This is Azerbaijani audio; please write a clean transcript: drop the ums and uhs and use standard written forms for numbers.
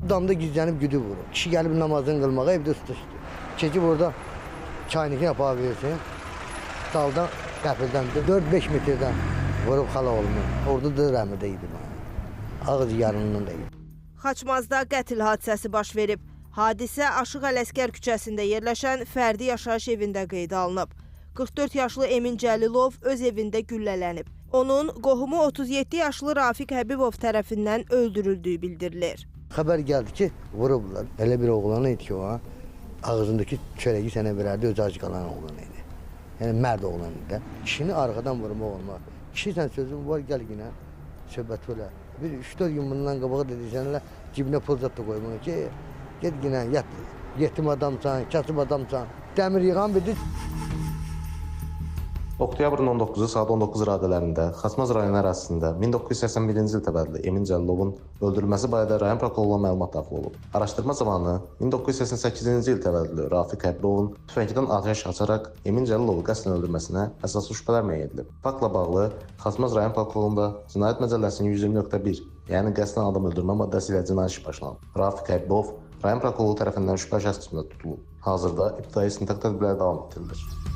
Damda gizlənib güdü vurur. Kişi gəlib namazını qılmağa evdə üstü. Keçib orada çaynikini yapar versin. Daldan qəfildən 4-5 metrdən vurub xala olmuyor. Orada da rəhmədə idi. Ağız yarından da idi. Xaçmazda qətl hadisəsi baş verib. Hadisə Aşıq Ələsgər küçəsində yerləşən fərdi yaşayış evində qeydə alınıb. 44 yaşlı Emin Cəlilov öz evində güllələnib. Onun qohumu 37 yaşlı Rafiq Həbibov tərəfindən öldürüldüyü bildirilir. Xəbər gəldi ki, vurublar. Elə bir oğlan idi ki, o ağzındakı çörəyi sənə verərdi, öz ac qalan oğlan idi. Yəni mərd oğlan idi. Kişini arxadan vurmaq olmaz. Kişi sən sözün var, gəl yenə söhbət ölə. Bir 3-4 gün bundan qabağa dedi, sənlə cibinə pul zat da qoymaq ki, get yenə yat, yetim adamsan, kasıb adamsan. Dəmir yığan bildi. Oktyabrın 19-u saat 19 radələrində Xaçmaz rayonu ərazisində 1981-ci il təvəllüdlü Emin Cəlilovun öldürülməsi barədə rayon prokurorluğuna məlumat daxil olub. Araşdırma zamanı 1988-ci il təvəllüdlü Rafiq Həbibovun tüfəngdən atəş açaraq Emin Cəlilovu qəsdən öldürməsinə əsaslı şübhələr müəyyən edilib. Faktla bağlı Xaçmaz rayon prokurorluğunda Cinayət Məcəlləsinin 120.1, yəni qəsdən adam öldürmə maddəsi ilə cinayət işi başlanıb. Rafiq Həbibov rayon prokurorluğu tərəfindən şübhəli şəxs qismində tutulub. Hazırda ibtidai istintaq tədbirləri davam etdirilir.